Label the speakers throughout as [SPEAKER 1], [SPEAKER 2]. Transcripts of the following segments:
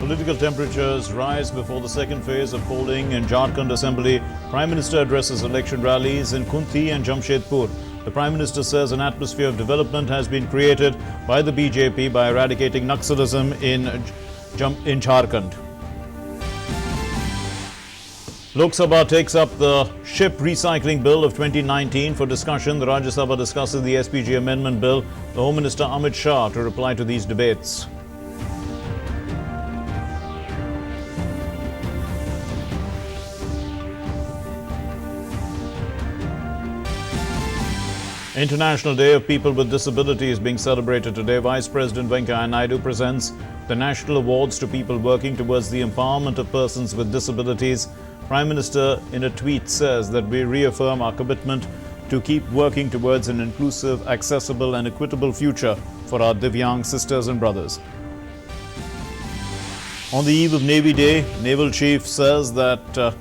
[SPEAKER 1] Political temperatures rise before the second phase of polling in Jharkhand Assembly. Prime Minister addresses election rallies in Kunti and Jamshedpur. The Prime Minister says an atmosphere of development has been created by the BJP by eradicating Naxalism in Jharkhand. Lok Sabha takes up the Ship Recycling Bill of 2019 for discussion. The Rajya Sabha discusses the SPG Amendment Bill. The Home Minister Amit Shah to reply to these debates. International Day of People with Disabilities being celebrated today. Vice President Venkaiah Naidu presents the national awards to people working towards the empowerment of persons with disabilities. Prime Minister in a tweet says that we reaffirm our commitment to keep working towards an inclusive, accessible and equitable future for our Divyang sisters and brothers. On the eve of Navy Day, Naval Chief says that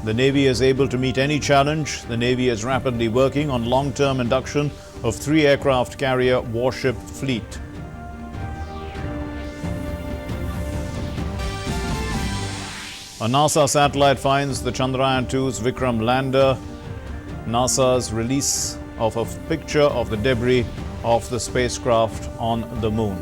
[SPEAKER 1] the Navy is able to meet any challenge. The Navy is rapidly working on long-term induction of 3 aircraft carrier warship fleet. A NASA satellite finds the Chandrayaan-2's Vikram lander. NASA's release of a picture of the debris of the spacecraft on the moon.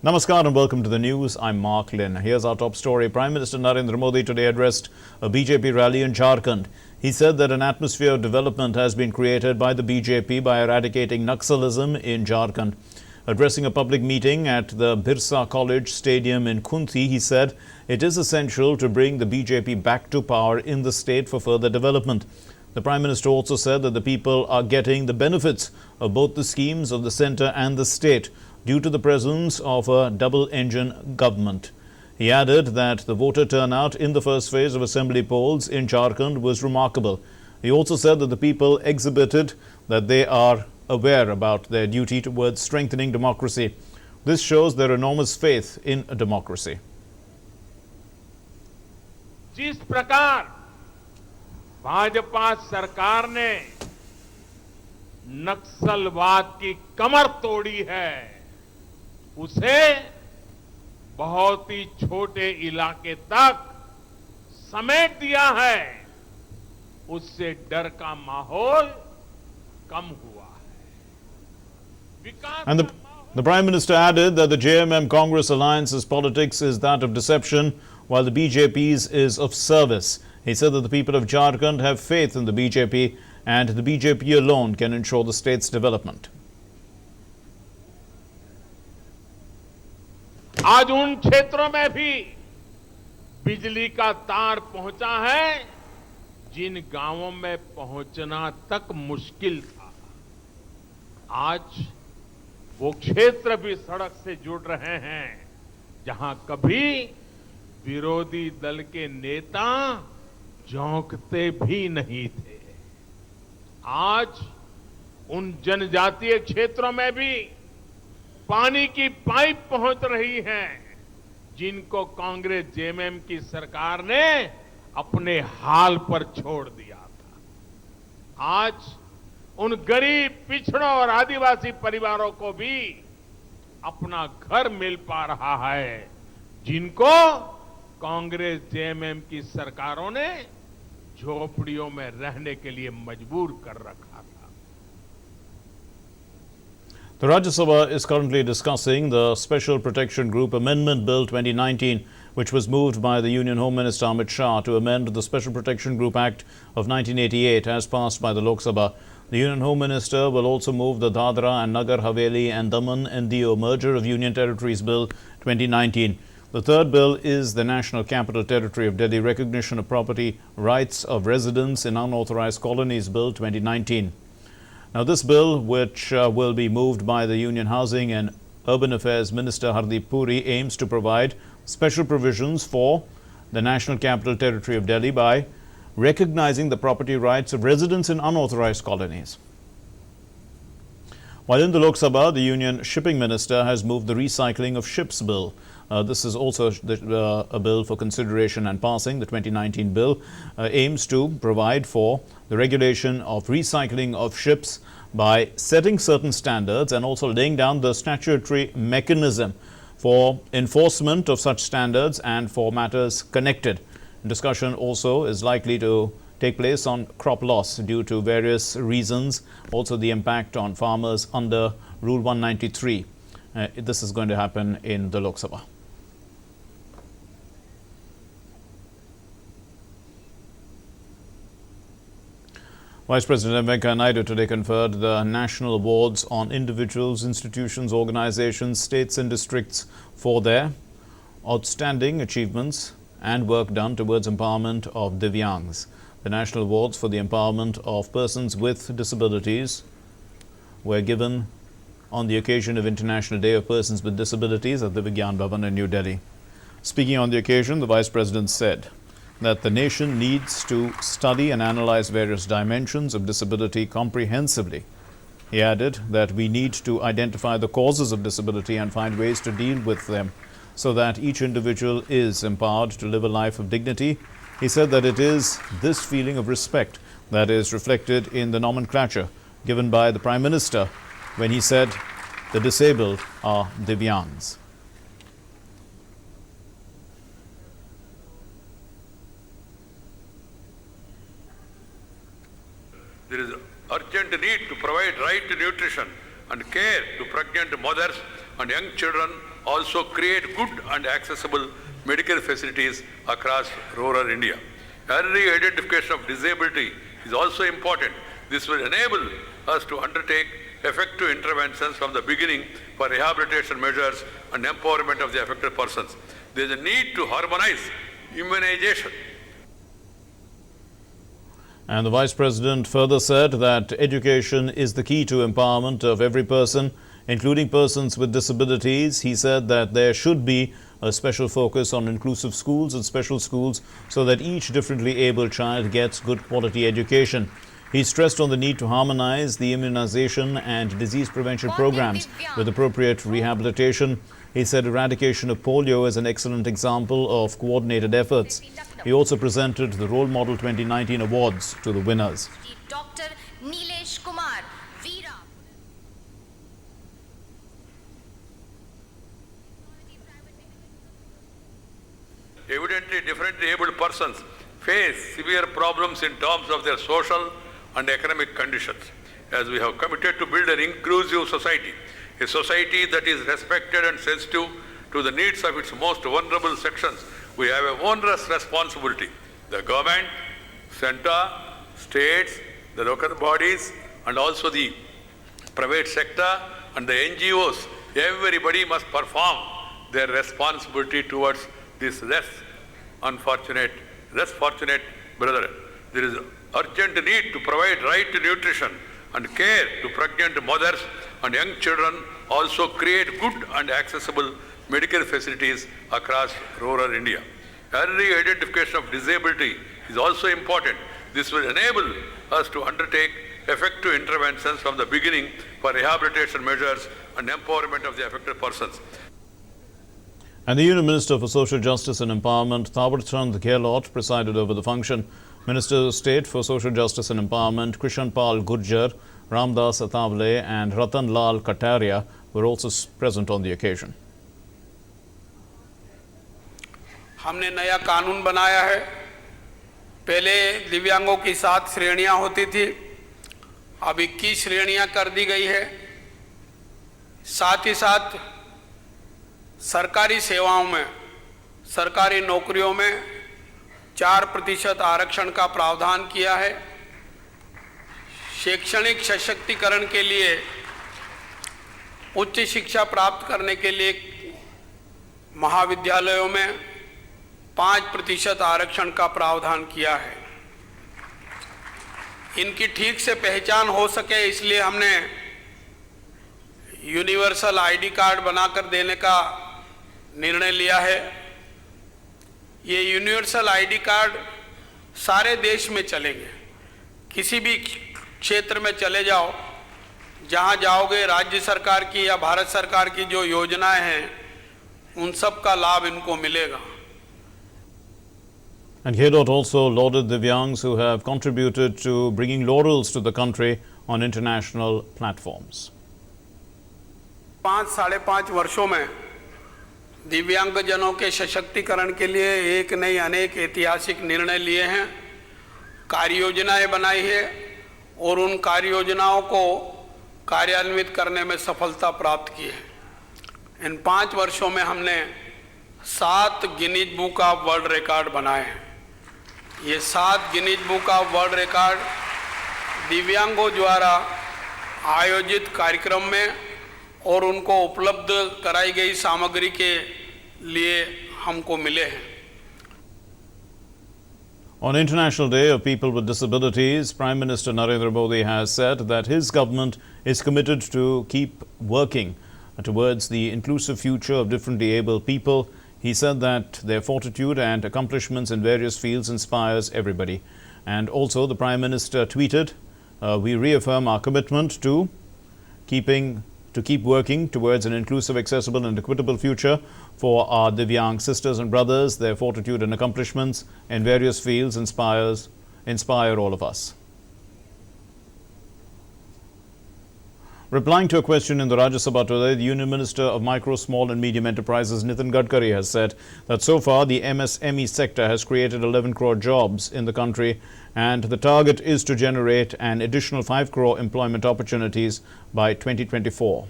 [SPEAKER 1] Namaskar and welcome to the news. I'm Mark Lynn. Here's our top story. Prime Minister Narendra Modi today addressed a BJP rally in Jharkhand. He said that an atmosphere of development has been created by the BJP by eradicating Naxalism in Jharkhand. Addressing a public meeting at the Birsa College Stadium in Kunti, he said it is essential to bring the BJP back to power in the state for further development. The Prime Minister also said that the people are getting the benefits of both the schemes of the centre and the state due to the presence of a double-engine government. He added that the voter turnout in the first phase of assembly polls in Jharkhand was remarkable. He also said that the people exhibited that they are aware about their duty towards strengthening democracy. This shows their enormous faith in a democracy.
[SPEAKER 2] जिस प्रकार भाजपा सरकार ने नक्सलवाद की कमर तोड़ी है, उसे बहुत ही छोटे इलाके तक समेट दिया है, उससे डर का माहौल कम हुआ है।
[SPEAKER 1] And the Prime Minister added that the JMM Congress alliance's politics is that of deception, while the BJP's is of service. He said that the people of Jharkhand have faith in the BJP and the BJP alone can ensure the state's development.
[SPEAKER 2] आज उन क्षेत्रों में भी बिजली का तार पहुंचा है जिन गांवों में पहुंचना तक मुश्किल था। आज वो क्षेत्र भी सड़क से जुड़ रहे हैं जहां कभी विरोधी दल के नेता झोंकते भी नहीं थे। आज उन जनजातीय क्षेत्रों में भी पानी की पाइप पहुंच रही है जिनको कांग्रेस जेएमएम की सरकार ने अपने हाल पर छोड़ दिया था। आज उन गरीब, पिछड़ों और आदिवासी परिवारों को भी अपना घर मिल पा रहा है जिनको कांग्रेस जेएमएम की सरकारों ने झोपड़ियों में रहने के लिए मजबूर कर रखा था।
[SPEAKER 1] The Rajya Sabha is currently discussing the Special Protection Group Amendment Bill 2019, which was moved by the Union Home Minister Amit Shah to amend the Special Protection Group Act of 1988 as passed by the Lok Sabha. The Union Home Minister will also move the Dadra and Nagar Haveli and Daman and Diu Merger of Union Territories Bill 2019. The third bill is the National Capital Territory of Delhi Recognition of Property Rights of Residents in Unauthorized Colonies Bill 2019. Now, this bill, which will be moved by the Union Housing and Urban Affairs Minister Hardeep Puri, aims to provide special provisions for the National Capital Territory of Delhi by recognizing the property rights of residents in unauthorized colonies. While in the Lok Sabha, the Union Shipping Minister has moved the Recycling of Ships Bill. This is also a bill for consideration and passing. The 2019 bill aims to provide for the regulation of recycling of ships by setting certain standards and also laying down the statutory mechanism for enforcement of such standards and for matters connected. Discussion also is likely to take place on crop loss due to various reasons, also the impact on farmers under Rule 193. This is going to happen in the Lok Sabha. Vice President Venkaiah Naidu today conferred the national awards on individuals, institutions, organizations, states and districts for their outstanding achievements and work done towards empowerment of Divyangs. The national awards for the empowerment of persons with disabilities were given on the occasion of International Day of Persons with Disabilities at the Vigyan Bhavan in New Delhi. Speaking on the occasion, the Vice President said that the nation needs to study and analyze various dimensions of disability comprehensively. He added that we need to identify the causes of disability and find ways to deal with them so that each individual is empowered to live a life of dignity. He said that it is this feeling of respect that is reflected in the nomenclature given by the Prime Minister when he said the disabled are Divyangs.
[SPEAKER 3] There is urgent need to provide right to nutrition and care to pregnant mothers and young children, also create good and accessible medical facilities across rural India. Early identification of disability is also important. This will enable us to undertake effective interventions from the beginning for rehabilitation measures and empowerment of the affected persons. There is a need to harmonize immunization.
[SPEAKER 1] And the Vice President further said that education is the key to empowerment of every person, including persons with disabilities. He said that there should be a special focus on inclusive schools and special schools so that each differently abled child gets good quality education. He stressed on the need to harmonize the immunization and disease prevention programs with appropriate rehabilitation. He said eradication of polio is an excellent example of coordinated efforts. He also presented the Role Model 2019 awards to the winners.
[SPEAKER 4] Dr. Nilesh Kumar Veera.
[SPEAKER 3] Evidently, differently abled persons face severe problems in terms of their social and economic conditions. As we have committed to build an inclusive society, a society that is respected and sensitive to the needs of its most vulnerable sections, we have a onerous responsibility. The government, center, states, the local bodies, and also the private sector and the NGOs, everybody must perform their responsibility towards this less fortunate brethren. There is urgent need to provide right to nutrition and care to pregnant mothers and young children, also create good and accessible medical facilities across rural India. Early identification of disability is also important. This will enable us to undertake effective interventions from the beginning for rehabilitation measures and empowerment of the affected persons.
[SPEAKER 1] And the Union Minister for Social Justice and Empowerment, Thawar Chand Gehlot, presided over the function. Minister of State for Social Justice and Empowerment, Krishan Pal Gurjar, Ramdas Atavale and Ratan Lal Kataria were also present on the occasion.
[SPEAKER 5] हमने नया कानून बनाया है। पहले दिव्यांगों की 7 श्रेणियां होती थी, अब 21 श्रेणियां कर दी गई है। साथ ही साथ सरकारी सेवाओं में, सरकारी नौकरियों में 4% आरक्षण का प्रावधान किया है। शैक्षणिक सशक्तिकरण के लिए, उच्च शिक्षा प्राप्त करने के लिए महाविद्यालयों में 5% आरक्षण का प्रावधान किया है। इनकी ठीक से पहचान हो सके इसलिए हमने यूनिवर्सल आईडी कार्ड बनाकर देने का निर्णय लिया है। ये यूनिवर्सल आईडी कार्ड सारे देश में चलेंगे। किसी भी क्षेत्र में चले जाओ, जहां जाओगे राज्य सरकार की या भारत सरकार की जो योजनाएं हैं उन सब का लाभ इनको मिलेगा।
[SPEAKER 1] And Gehlot also lauded Divyangs who have contributed to bringing laurels to the country on international platforms.
[SPEAKER 5] 5-5.5 वर्षों में दिव्यांगजनों के सशक्तिकरण के लिए एक नहीं अनेक ऐतिहासिक निर्णय लिए हैं, कार्य योजनाएं बनाई है और उन कार्य योजनाओं को कार्यान्वित करने में सफलता प्राप्त की है। इन 5 वर्षों में हमने 7 Guinness book of world record बनाए हैं। ये 7 Guinness book of world record दिव्यांगों द्वारा आयोजित कार्यक्रम में और उनको उपलब्ध कराई गई सामग्री के लिए हमको मिले हैं।
[SPEAKER 1] On International Day of People with Disabilities, Prime Minister Narendra Modi has said that his government is committed to keep working towards the inclusive future of differently abled people. He said that their fortitude and accomplishments in various fields inspires everybody. And also the Prime Minister tweeted, we reaffirm our commitment to keep working towards an inclusive, accessible and equitable future for our Divyang sisters and brothers. Their fortitude and accomplishments in various fields inspire all of us. Replying to a question in the Rajya Sabha today, the Union Minister of Micro, Small and Medium Enterprises, Nitin Gadkari, has said that so far the MSME sector has created 11 crore jobs in the country and the target is to generate an additional 5 crore employment opportunities by 2024.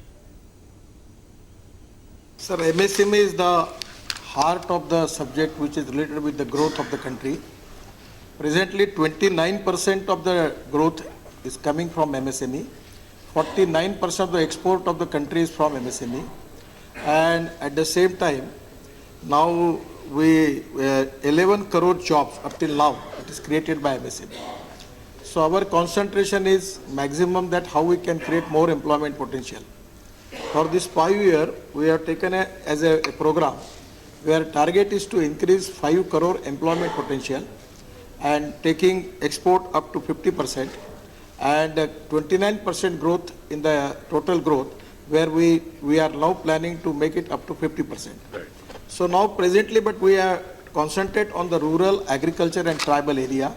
[SPEAKER 6] Sir, MSME is the heart of the subject which is related with the growth of the country. Presently, 29% of the growth is coming from MSME. 49% of the export of the country is from MSME, and at the same time, now 11 crore jobs up till now it is created by MSME. So our concentration is maximum that how we can create more employment potential. For this 5 year, we have taken as a program where target is to increase 5 crore employment potential and taking export up to 50%. And 29% growth in the total growth, where we are now planning to make it up to 50%. Right. So now presently, but we are concentrate on the rural, agriculture and tribal area,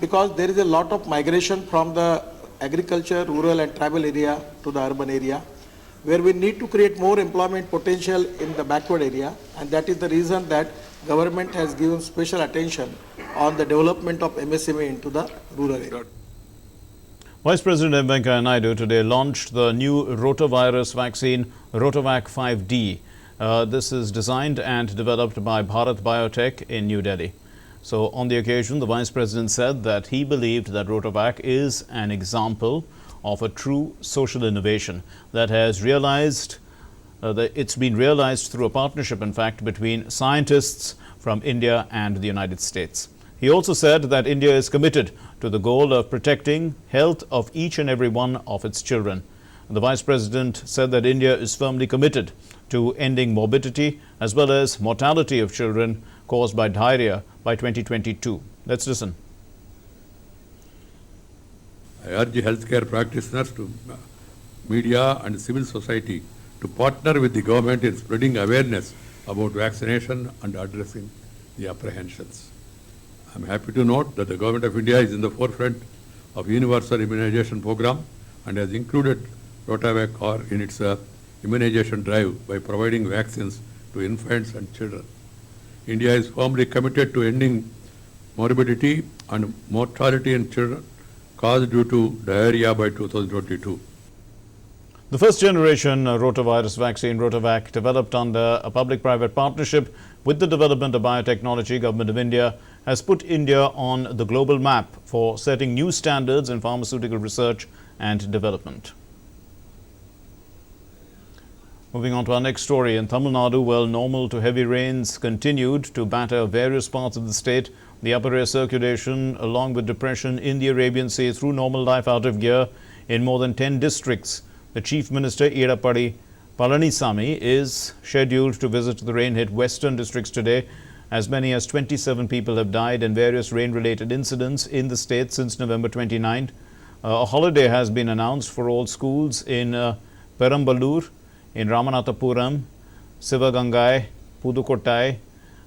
[SPEAKER 6] because there is a lot of migration from the agriculture, rural and tribal area to the urban area, where we need to create more employment potential in the backward area, and that is the reason that government has given special attention on the development of MSME into the rural area.
[SPEAKER 1] Vice President M. Venkaiah Naidu today launched the new Rotavirus Vaccine, Rotavac 5D. This is designed and developed by Bharat Biotech in New Delhi. So on the occasion, the Vice President said that he believed that Rotavac is an example of a true social innovation that has realized, that it's been realized through a partnership, in fact, between scientists from India and the United States. He also said that India is committed to the goal of protecting health of each and every one of its children. The Vice President said that India is firmly committed to ending morbidity as well as mortality of children caused by diarrhea by 2022. Let's listen.
[SPEAKER 3] I urge healthcare practitioners, to media and civil society to partner with the government in spreading awareness about vaccination and addressing the apprehensions. I am happy to note that the Government of India is in the forefront of universal immunization program and has included Rotavac in its immunization drive by providing vaccines to infants and children. India is firmly committed to ending morbidity and mortality in children caused due to diarrhea by 2022.
[SPEAKER 1] The first generation rotavirus vaccine, Rotavac, developed under a public-private partnership with the Development of Biotechnology Government of India, has put India on the global map for setting new standards in pharmaceutical research and development. Moving on to our next story. In Tamil Nadu, well, normal to heavy rains continued to batter various parts of the state. The upper air circulation, along with depression in the Arabian Sea, threw normal life out of gear in more than 10 districts. The Chief Minister, Edappadi Palanisamy, is scheduled to visit the rain-hit western districts today. As many as 27 people have died in various rain-related incidents in the state since November 29. A holiday has been announced for all schools in Perambalur, in Ramanathapuram, Sivagangai, Pudukottai,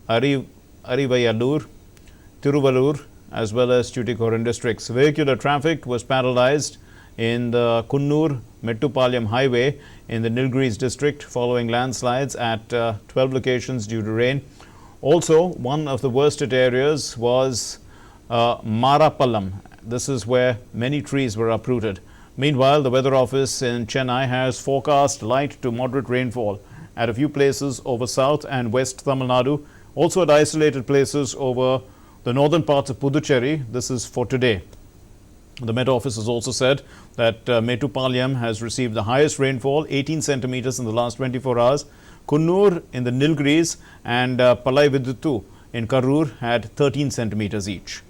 [SPEAKER 1] Arivayallur, Tiruvallur, as well as Tuticorin districts. Vehicular traffic was paralyzed in the Kunnur-Mettupalayam highway in the Nilgiris district following landslides at 12 locations due to rain. Also, one of the worst hit areas was Marapallam. This is where many trees were uprooted. Meanwhile, the weather office in Chennai has forecast light to moderate rainfall at a few places over South and West Tamil Nadu, also at isolated places over the northern parts of Puducherry. This is for today. The Met Office has also said that Mettupalayam has received the highest rainfall, 18 centimeters in the last 24 hours. Kunnur in the Nilgiris and Palaividuttu in Karur had 13 centimeters each.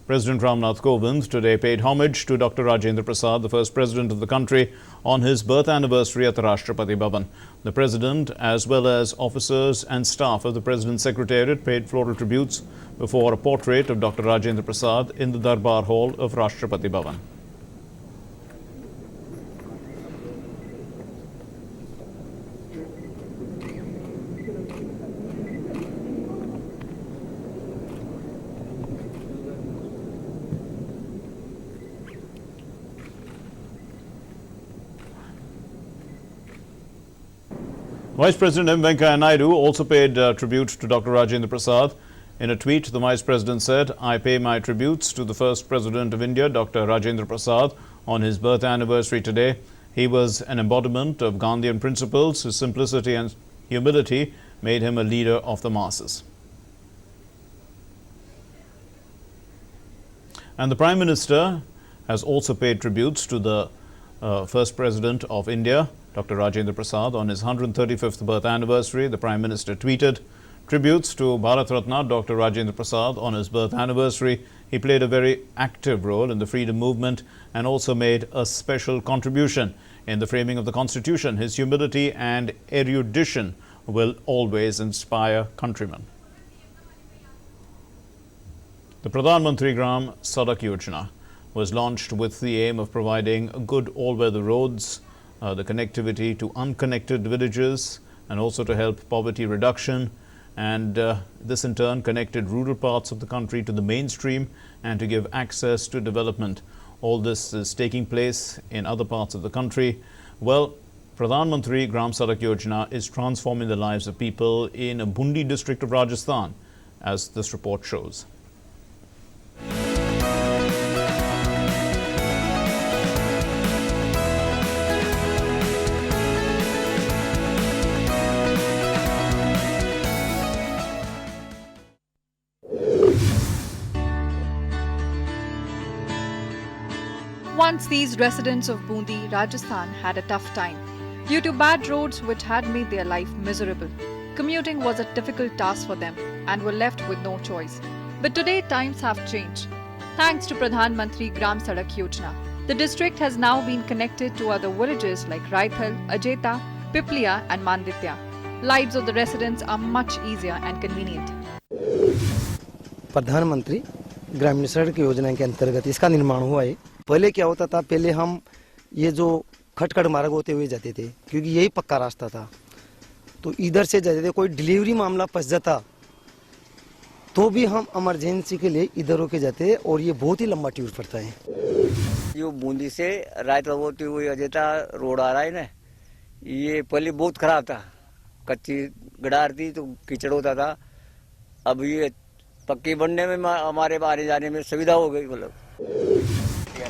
[SPEAKER 1] President Ramnath Kovind today paid homage to Dr. Rajendra Prasad, the first president of the country, on his birth anniversary at the Rashtrapati Bhavan. The president, as well as officers and staff of the President's Secretariat, paid floral tributes before a portrait of Dr. Rajendra Prasad in the Darbar Hall of Rashtrapati Bhavan. Vice President M. Venkaiah Naidu also paid tribute to Dr. Rajendra Prasad. In a tweet, the Vice President said, "I pay my tributes to the first President of India, Dr. Rajendra Prasad, on his birth anniversary today. He was an embodiment of Gandhian principles. His simplicity and humility made him a leader of the masses." And the Prime Minister has also paid tributes to the first President of India, Dr. Rajendra Prasad, on his 135th birth anniversary. The Prime Minister tweeted tributes to Bharat Ratna Dr. Rajendra Prasad on his birth anniversary. He played a very active role in the freedom movement and also made a special contribution in the framing of the Constitution. His humility and erudition will always inspire countrymen. The Pradhanmantri Sadak Yojna was launched with the aim of providing good all-weather roads, the connectivity to unconnected villages, and also to help poverty reduction. And this in turn connected rural parts of the country to the mainstream and to give access to development. All this is taking place in other parts of the country. Well, Pradhanmantri Gram Sadak Yojna is transforming the lives of people in a Bundi district of Rajasthan, as this report shows.
[SPEAKER 7] Once these residents of Bundi, Rajasthan had a tough time due to bad roads which had made their life miserable. Commuting was a difficult task for them and were left with no choice. But today times have changed. Thanks to Pradhanmantri Gram Sadak Yojna, the district has now been connected to other villages like Raithal, Ajeta, Piplia and Manditya. Lives of the residents are much easier and convenient.
[SPEAKER 8] प्रधानमंत्री ग्रामीण सड़क योजना के अंतर्गत इसका निर्माण हुआ है। पहले क्या होता था, पहले हम ये जो खटखट मार्ग होते हुए जाते थे, क्योंकि यही पक्का रास्ता था, तो इधर से जाते थे। कोई डिलीवरी मामला फंस जाता तो भी हम इमरजेंसी के लिए इधर होके जाते हैं, और ये बहुत ही लंबा टूर पड़ता है।
[SPEAKER 9] जो बूंदी से रायता होती हुई अजेता रोड आ रहा है ना, ये पहले बहुत खराब था, कच्ची गडार थी तो कीचड़ होता था। अब ये पक्की बनने में हमारे आने जाने में सुविधा हो गई। मतलब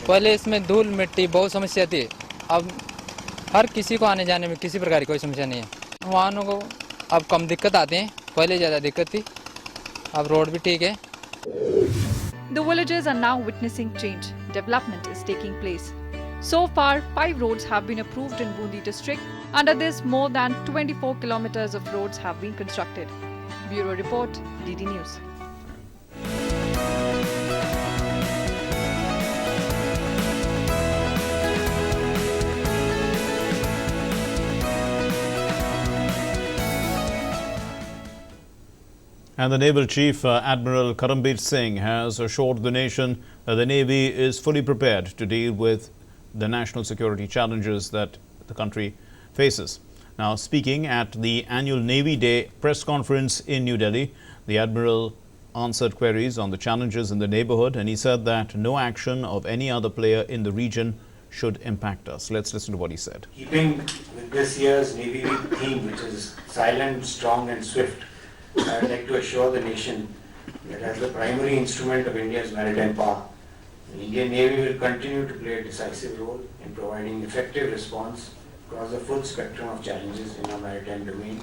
[SPEAKER 10] पहले इसमें धूल मिट्टी बहुत समस्या थी, अब हर किसी को आने जाने में किसी प्रकार की कोई समस्या नहीं है। वाहनों को अब कम दिक्कत आते हैं, पहले ज़्यादा दिक्कत थी, अब रोड भी ठीक है।
[SPEAKER 7] The villages are now witnessing change. Development is taking place. So far, 5 roads have been approved in Bundi district. Under this, more than 24 kilometers of roads have been constructed. Bureau Report, DD News.
[SPEAKER 1] And the Naval Chief Admiral Karambir Singh has assured the nation that the Navy is fully prepared to deal with the national security challenges that the country faces. Now, speaking at the annual Navy Day press conference in New Delhi, the Admiral answered queries on the challenges in the neighborhood, and he said that no action of any other player in the region should impact us. Let's listen to what he said.
[SPEAKER 11] Keeping with this year's Navy Week theme, which is silent, strong and swift, I would like to assure the nation that as the primary instrument of India's maritime power, the Indian Navy will continue to play a decisive role in providing effective response across the full spectrum of challenges in our maritime domain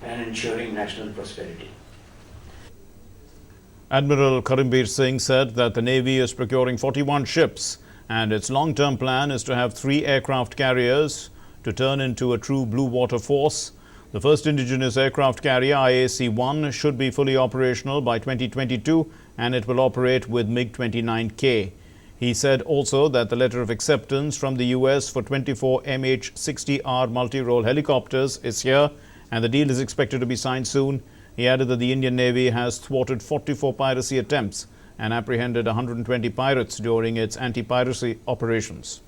[SPEAKER 11] and ensuring national prosperity.
[SPEAKER 1] Admiral Karimbir Singh said that the Navy is procuring 41 ships and its long-term plan is to have 3 aircraft carriers to turn into a true blue water force. The first indigenous aircraft carrier, IAC-1, should be fully operational by 2022 and it will operate with MiG-29K. He said also that the letter of acceptance from the US for 24 MH-60R multi-role helicopters is here and the deal is expected to be signed soon. He added that the Indian Navy has thwarted 44 piracy attempts and apprehended 120 pirates during its anti-piracy operations.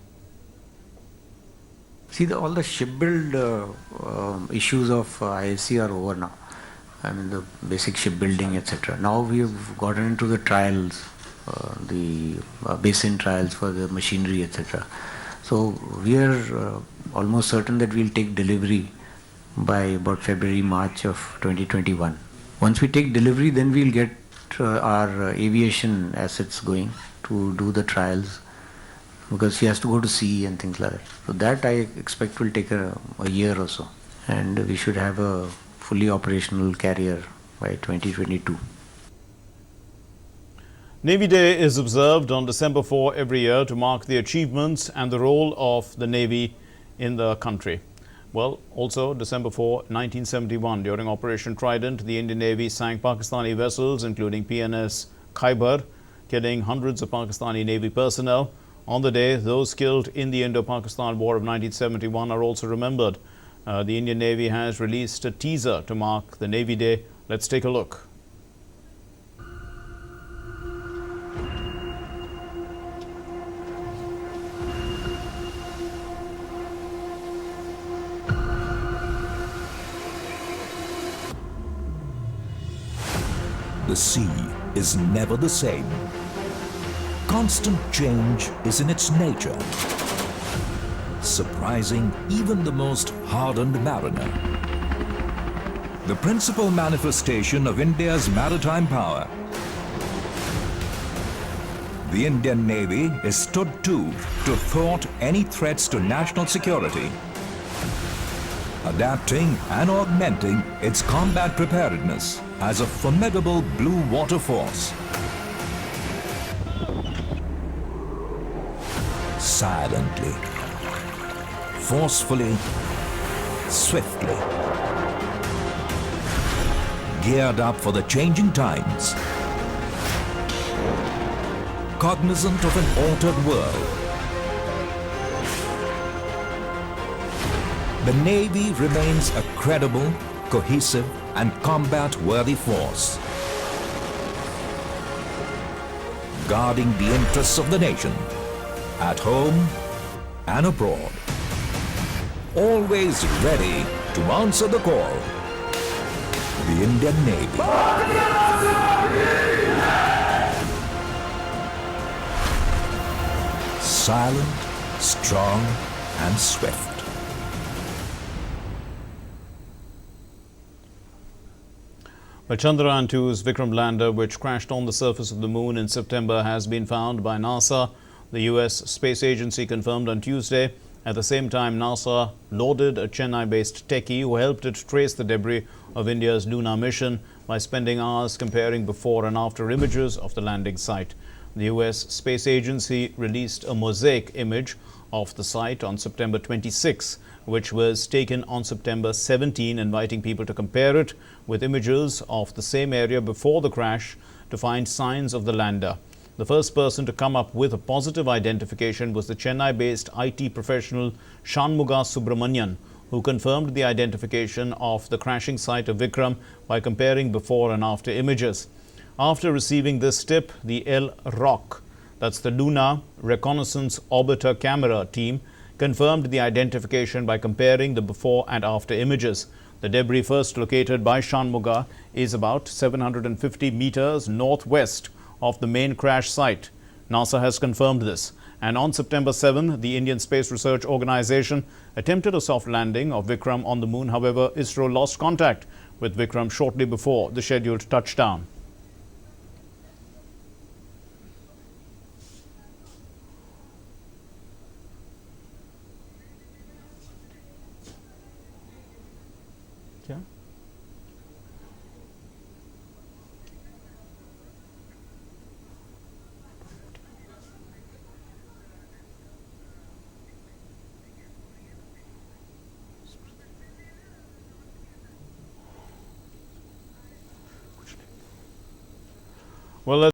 [SPEAKER 12] See, all the shipbuild issues of ISC are over now. I mean, the basic shipbuilding, etc. Now we have gotten into the trials, the basin trials for the machinery, etc. So we are almost certain that we'll take delivery by about February, March of 2021. Once we take delivery, then we'll get our aviation assets going to do the trials, because he has to go to sea and things like that. So that I expect will take a year or so, and we should have a fully operational carrier by 2022.
[SPEAKER 1] Navy Day is observed on December 4 every year to mark the achievements and the role of the Navy in the country. Well, also December 4, 1971, during Operation Trident, the Indian Navy sank Pakistani vessels, including PNS Khyber, killing hundreds of Pakistani Navy personnel. On the day, those killed in the Indo-Pakistan War of 1971 are also remembered. The Indian Navy has released a teaser to mark the Navy Day. Let's take a look.
[SPEAKER 13] The sea is never the same. Constant change is in its nature, surprising even the most hardened mariner. The principal manifestation of India's maritime power, the Indian Navy is stood to thwart any threats to national security, adapting and augmenting its combat preparedness as a formidable blue water force. Silently, forcefully, swiftly, geared up for the changing times, cognizant of an altered world. The Navy remains a credible, cohesive, and combat-worthy force, guarding the interests of the nation, at home and abroad, always ready to answer the call. The Indian Navy. Silent, strong, and swift.
[SPEAKER 1] The Chandrayaan-2's Vikram lander, which crashed on the surface of the moon in September, has been found by NASA. The US Space Agency confirmed on Tuesday. At the same time, NASA lauded a Chennai-based techie who helped it trace the debris of India's lunar mission by spending hours comparing before and after images of the landing site. The US Space Agency released a mosaic image of the site on September 26, which was taken on September 17, inviting people to compare it with images of the same area before the crash to find signs of the lander. The first person to come up with a positive identification was the Chennai-based IT professional Shanmuga Subramanian, who confirmed the identification of the crashing site of Vikram by comparing before and after images. After receiving this tip, the LROC, that's the Lunar Reconnaissance Orbiter Camera team, confirmed the identification by comparing the before and after images. The debris first located by Shanmuga is about 750 meters northwest of the main crash site. NASA has confirmed this. And on September 7, the Indian Space Research Organization attempted a soft landing of Vikram on the moon. However, ISRO lost contact with Vikram shortly before the scheduled touchdown. Yeah. Well,